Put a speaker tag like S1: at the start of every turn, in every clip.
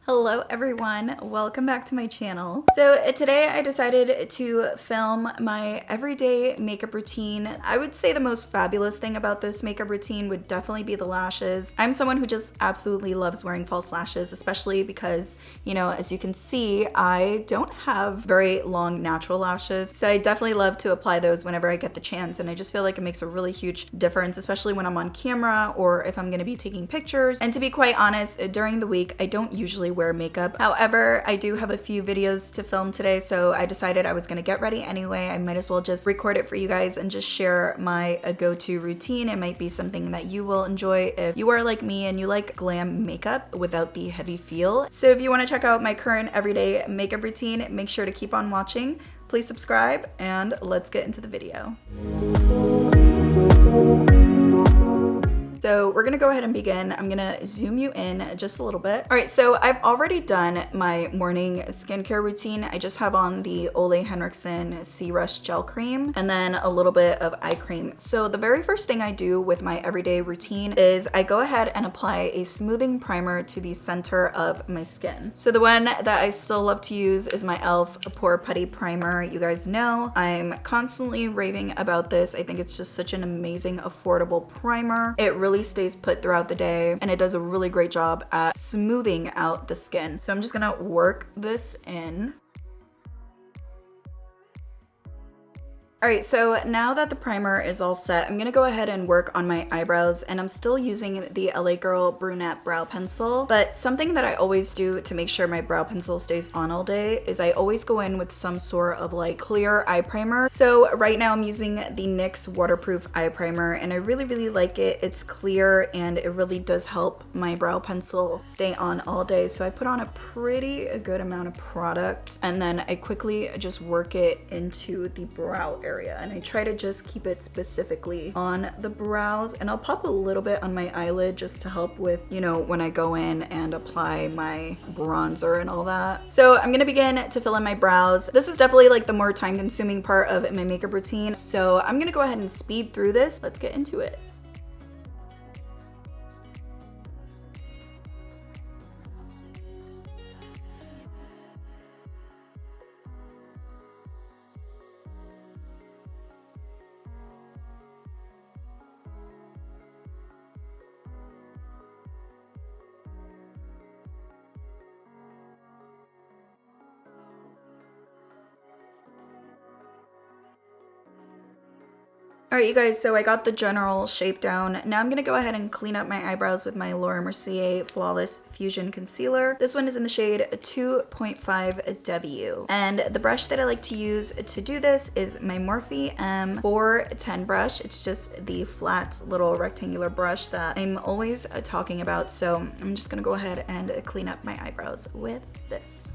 S1: Hello everyone, welcome back to my channel. So today I decided to film my everyday makeup routine. I would say the most fabulous thing about this makeup routine would definitely be the lashes. I'm someone who just absolutely loves wearing false lashes, especially because, you know, as you can see, I don't have very long natural lashes. So I definitely love to apply those whenever I get the chance, and I just feel like it makes a really huge difference, especially when I'm on camera or if I'm gonna be taking pictures. And to be quite honest, during the week, I don't usually wear makeup. However, I do have a few videos to film today, so I decided I was gonna get ready anyway. I might as well just record it for you guys and just share my go-to routine. It might be something that you will enjoy if you are like me and you like glam makeup without the heavy feel. So if you want to check out my current everyday makeup routine, make sure to keep on watching. Please subscribe and let's get into the video. So we're gonna go ahead and begin. I'm gonna zoom you in just a little bit. All right, so I've already done my morning skincare routine. I just have on the Ole Henriksen Sea Rush Gel Cream and then a little bit of eye cream. So the very first thing I do with my everyday routine is I go ahead and apply a smoothing primer to the center of my skin. So the one that I still love to use is my e.l.f. Pore Putty Primer. You guys know I'm constantly raving about this. I think it's just such an amazing, affordable primer. It really stays put throughout the day and it does a really great job at smoothing out the skin. So I'm just gonna work this in. All right, so now that the primer is all set, I'm gonna go ahead and work on my eyebrows, and I'm still using the LA Girl Brunette Brow Pencil, but something that I always do to make sure my brow pencil stays on all day is I always go in with some sort of like clear eye primer. So right now I'm using the NYX Waterproof Eye Primer, and I really like it. It's clear and it really does help my brow pencil stay on all day. So I put on a pretty good amount of product, and then I quickly just work it into the brow area. And I try to just keep it specifically on the brows, and I'll pop a little bit on my eyelid just to help with, you know, when I go in and apply my bronzer and all that. So I'm gonna begin to fill in my brows. This is definitely like the more time consuming part of my makeup routine, so I'm gonna go ahead and speed through this. Let's get into it. All right, you guys, so I got the general shape down. Now I'm gonna go ahead and clean up my eyebrows with my Laura Mercier Flawless Fusion Concealer. This one is in the shade 2.5W. And the brush that I like to use to do this is my Morphe M410 brush. It's just the flat little rectangular brush that I'm always talking about. So I'm just gonna go ahead and clean up my eyebrows with this.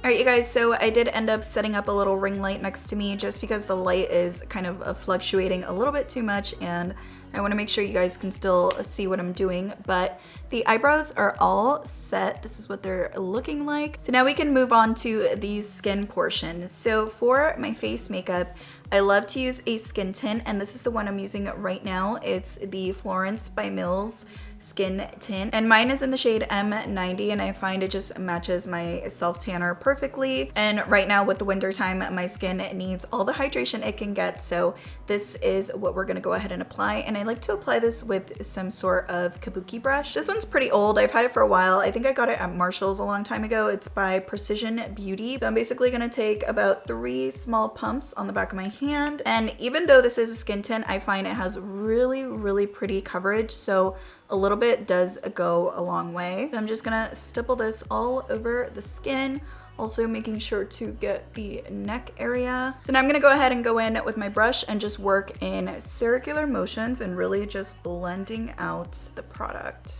S1: All right, you guys, so I did end up setting up a little ring light next to me just because the light is kind of fluctuating a little bit too much, and I want to make sure you guys can still see what I'm doing. But the eyebrows are all set. This is what they're looking like. So now we can move on to the skin portion. So for my face makeup, I love to use a skin tint, and this is the one I'm using right now. It's the Florence by Mills skin tint, and mine is in the shade M90, and I find it just matches my self tanner perfectly. And right now with the winter time, my skin needs all the hydration it can get, so this is what we're gonna go ahead and apply. And I like to apply this with some sort of kabuki brush. This one's pretty old. I've had it for a while. I think I got it at Marshall's a long time ago. It's by Precision Beauty. So I'm basically gonna take about 3 small pumps on the back of my hand. And even though this is a skin tint, I find it has really, really pretty coverage. So a little bit does go a long way. So I'm just gonna stipple this all over the skin, also making sure to get the neck area. So now I'm gonna go ahead and go in with my brush and just work in circular motions and really just blending out the product.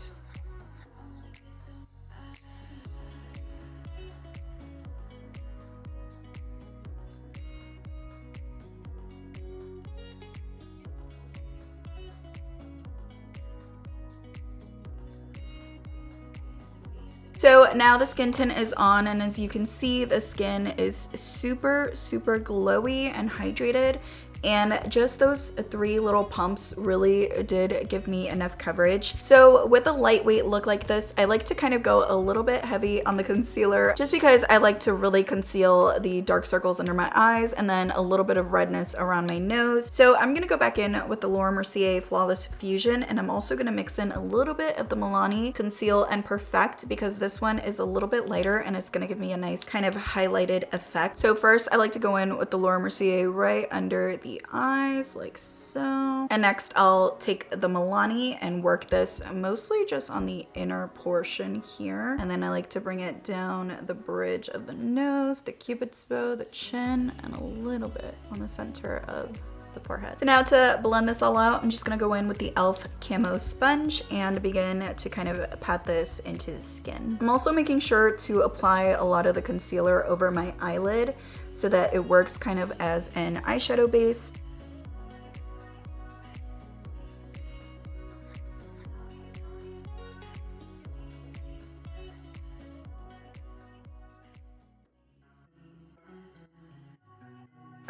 S1: So now the skin tint is on, and as you can see, the skin is super, super glowy and hydrated. And just those 3 little pumps really did give me enough coverage. So with a lightweight look like this, I like to kind of go a little bit heavy on the concealer just because I like to really conceal the dark circles under my eyes and then a little bit of redness around my nose. So I'm gonna go back in with the Laura Mercier Flawless Fusion, and I'm also gonna mix in a little bit of the Milani Conceal and Perfect because this one is a little bit lighter and it's gonna give me a nice kind of highlighted effect. So first I like to go in with the Laura Mercier right under the eyes like so, and next I'll take the Milani and work this mostly just on the inner portion here, and then I like to bring it down the bridge of the nose, the cupid's bow, the chin, and a little bit on the center of the forehead. So now to blend this all out, I'm just gonna go in with the e.l.f. Camo Sponge and begin to kind of pat this into the skin. I'm also making sure to apply a lot of the concealer over my eyelid so that it works kind of as an eyeshadow base.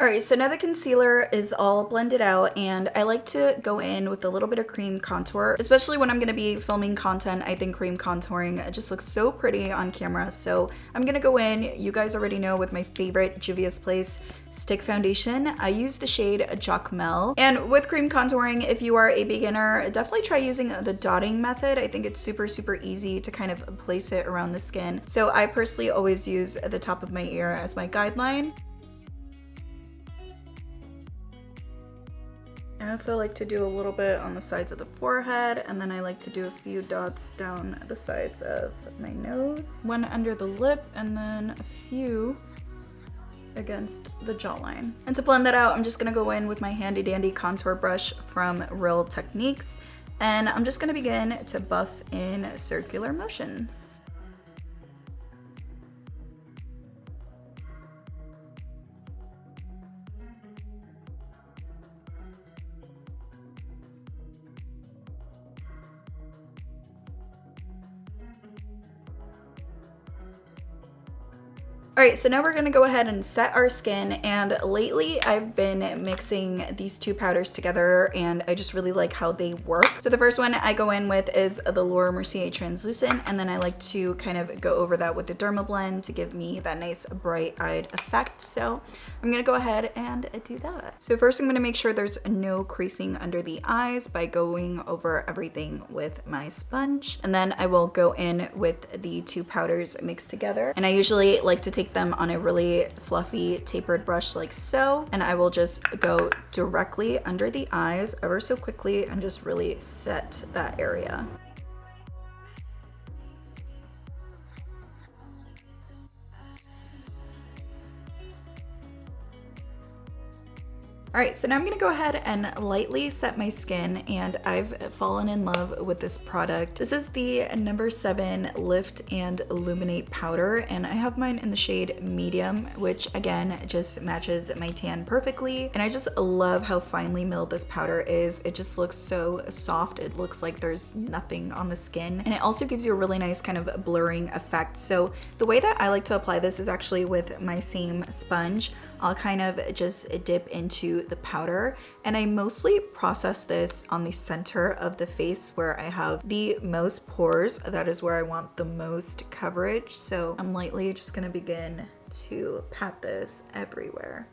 S1: Alright, so now the concealer is all blended out, and I like to go in with a little bit of cream contour, especially when I'm going to be filming content. I think cream contouring just looks so pretty on camera, so I'm going to go in, you guys already know, with my favorite Juvia's Place stick foundation. I use the shade Jacmel, and with cream contouring, if you are a beginner, definitely try using the dotting method. I think it's super, super easy to kind of place it around the skin. So I personally always use the top of my ear as my guideline. I also like to do a little bit on the sides of the forehead, and then I like to do a few dots down the sides of my nose, one under the lip, and then a few against the jawline. And to blend that out, I'm just gonna go in with my handy dandy contour brush from Real Techniques, and I'm just gonna begin to buff in circular motions. Alright, so now we're going to go ahead and set our skin, and lately I've been mixing these 2 powders together and I just really like how they work. So the first one I go in with is the Laura Mercier Translucent, and then I like to kind of go over that with the Derma Blend to give me that nice bright-eyed effect. So I'm going to go ahead and do that. So first I'm going to make sure there's no creasing under the eyes by going over everything with my sponge, and then I will go in with the 2 powders mixed together, and I usually like to take them on a really fluffy tapered brush like so, and I will just go directly under the eyes ever so quickly and just really set that area. Alright, so now I'm going to go ahead and lightly set my skin, and I've fallen in love with this product. This is the number 7 Lift and Illuminate powder, and I have mine in the shade medium, which again just matches my tan perfectly. And I just love how finely milled this powder is. It just looks so soft. It looks like there's nothing on the skin, and it also gives you a really nice kind of blurring effect. So the way that I like to apply this is actually with my same sponge. I'll kind of just dip into the powder, and I mostly process this on the center of the face where I have the most pores. That is where I want the most coverage. So I'm lightly just gonna begin to pat this everywhere.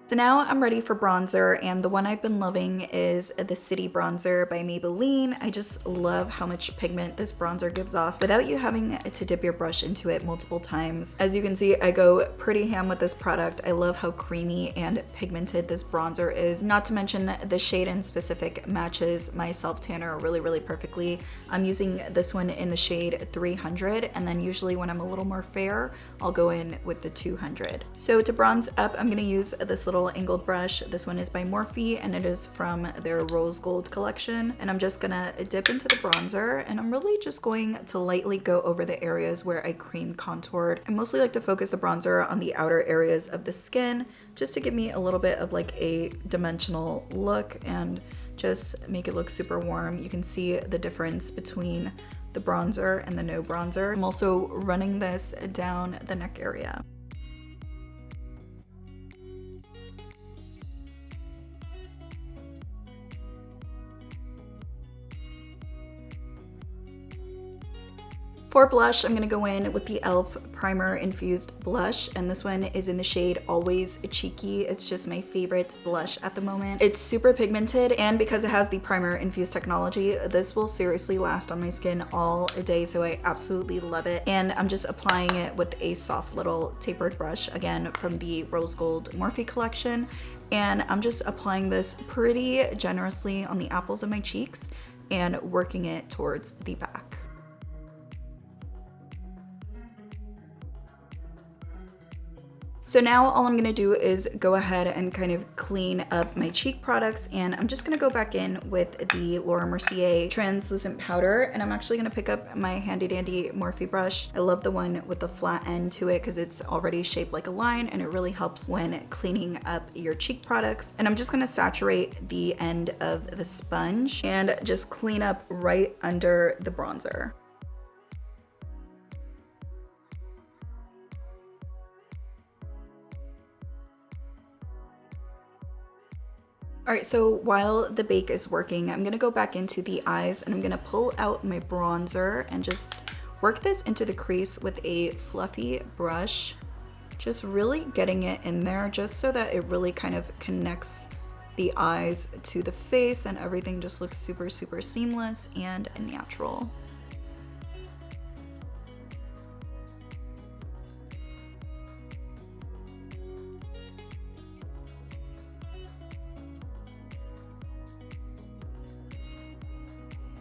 S1: So now I'm ready for bronzer, and the one I've been loving is the City Bronzer by Maybelline. I just love how much pigment this bronzer gives off without you having to dip your brush into it multiple times. As you can see, I go pretty ham with this product. I love how creamy and pigmented this bronzer is. Not to mention the shade in specific matches my self tanner really, really perfectly. I'm using this one in the shade 300, and then usually when I'm a little more fair, I'll go in with the 200. So to bronze up, I'm gonna use this little angled brush. This one is by Morphe and it is from their rose gold collection. And I'm just gonna dip into the bronzer, and I'm really just going to lightly go over the areas where I cream contoured. I mostly like to focus the bronzer on the outer areas of the skin just to give me a little bit of like a dimensional look and just make it look super warm. You can see the difference between the bronzer and the no bronzer. I'm also running this down the neck area. For blush, I'm gonna go in with the e.l.f. Primer Infused Blush, and this one is in the shade Always Cheeky. It's just my favorite blush at the moment. It's super pigmented, and because it has the primer infused technology, this will seriously last on my skin all day, so I absolutely love it. And I'm just applying it with a soft little tapered brush, again from the Rose Gold Morphe collection. And I'm just applying this pretty generously on the apples of my cheeks and working it towards the back. So now all I'm gonna do is go ahead and kind of clean up my cheek products, and I'm just gonna go back in with the Laura Mercier translucent powder, and I'm actually gonna pick up my handy dandy Morphe brush. I love the one with the flat end to it because it's already shaped like a line, and it really helps when cleaning up your cheek products. And I'm just gonna saturate the end of the sponge and just clean up right under the bronzer. All right, so while the bake is working, I'm gonna go back into the eyes and I'm gonna pull out my bronzer and just work this into the crease with a fluffy brush. Just really getting it in there just so that it really kind of connects the eyes to the face and everything just looks super, super seamless and natural.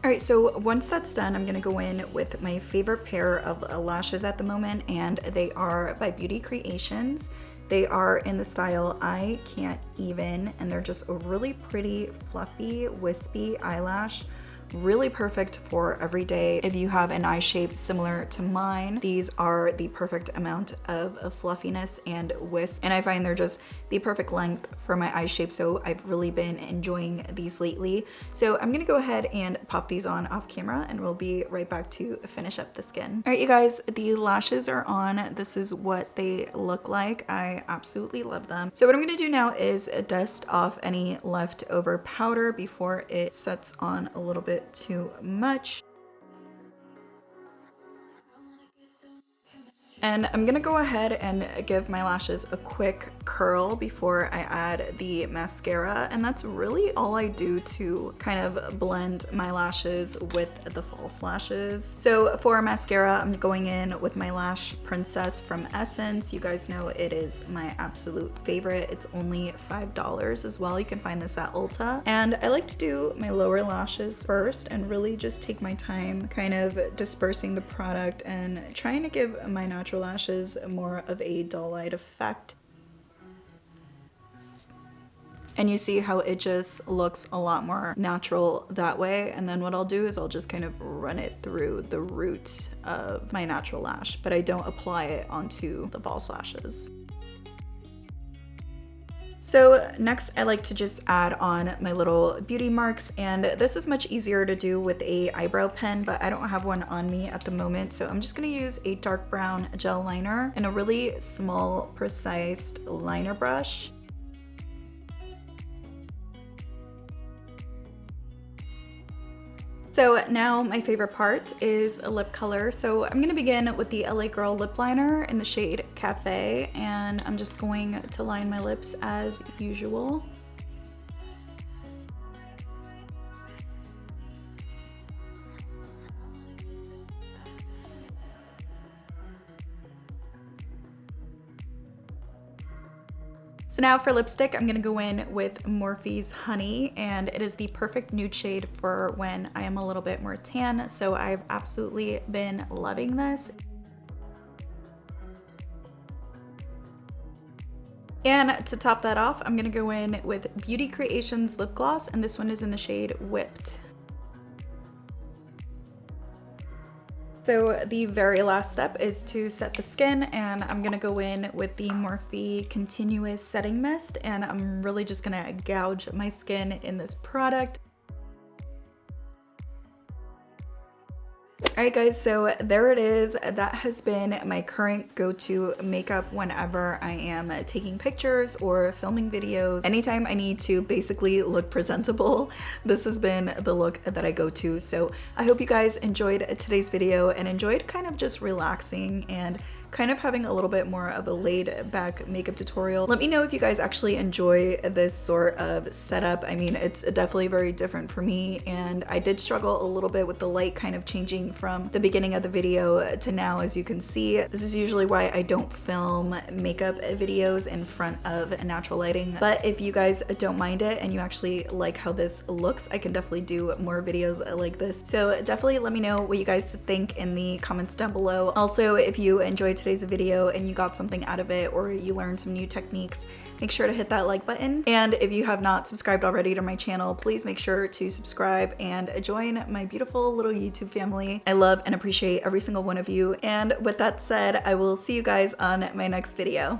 S1: All right, so once that's done, I'm gonna go in with my favorite pair of lashes at the moment, and they are by Beauty Creations. They are in the style I Can't Even, and they're just a really pretty, fluffy, wispy eyelash. Really perfect for every day. If you have an eye shape similar to mine, these are the perfect amount of fluffiness and wisp, and I find they're just the perfect length for my eye shape, so I've really been enjoying these lately. So I'm gonna go ahead and pop these on off camera, and we'll be right back to finish up the skin. All right, you guys, the lashes are on. This is what they look like. I absolutely love them. So what I'm gonna do now is dust off any leftover powder before it sets on a little bit too much. And I'm gonna go ahead and give my lashes a quick curl before I add the mascara, and that's really all I do to kind of blend my lashes with the false lashes. So for mascara, I'm going in with my Lash Princess from Essence. You guys know it is my absolute favorite. It's only $5 as well. You can find this at Ulta. And I like to do my lower lashes first and really just take my time kind of dispersing the product and trying to give my natural lashes more of a dull light effect. And you see how it just looks a lot more natural that way. And then what I'll do is I'll just kind of run it through the root of my natural lash, but I don't apply it onto the false lashes. So next I like to just add on my little beauty marks, and this is much easier to do with a eyebrow pen, but I don't have one on me at the moment. So I'm just gonna use a dark brown gel liner and a really small, precise liner brush. So now my favorite part is a lip color. So I'm gonna begin with the LA Girl lip liner in the shade Cafe, and I'm just going to line my lips as usual. So now for lipstick, I'm gonna go in with Morphe's Honey, and it is the perfect nude shade for when I am a little bit more tan, so I've absolutely been loving this. And to top that off, I'm gonna go in with Beauty Creations lip gloss, and this one is in the shade Whipped. So the very last step is to set the skin, and I'm gonna go in with the Morphe Continuous Setting Mist, and I'm really just gonna gouge my skin in this product. Alright guys, so there it is. That has been my current go-to makeup whenever I am taking pictures or filming videos. Anytime I need to basically look presentable, this has been the look that I go to. So I hope you guys enjoyed today's video and enjoyed kind of just relaxing and kind of having a little bit more of a laid back makeup tutorial. Let me know if you guys actually enjoy this sort of setup. I mean, it's definitely very different for me, and I did struggle a little bit with the light kind of changing from the beginning of the video to now. As you can see, this is usually why I don't film makeup videos in front of natural lighting. But if you guys don't mind it and you actually like how this looks, I can definitely do more videos like this. So definitely let me know what you guys think in the comments down below. Also, if you enjoyed today's video and you got something out of it or you learned some new techniques, make sure to hit that like button. And if you have not subscribed already to my channel, please make sure to subscribe and join my beautiful little YouTube family. I love and appreciate every single one of you. And with that said, I will see you guys on my next video.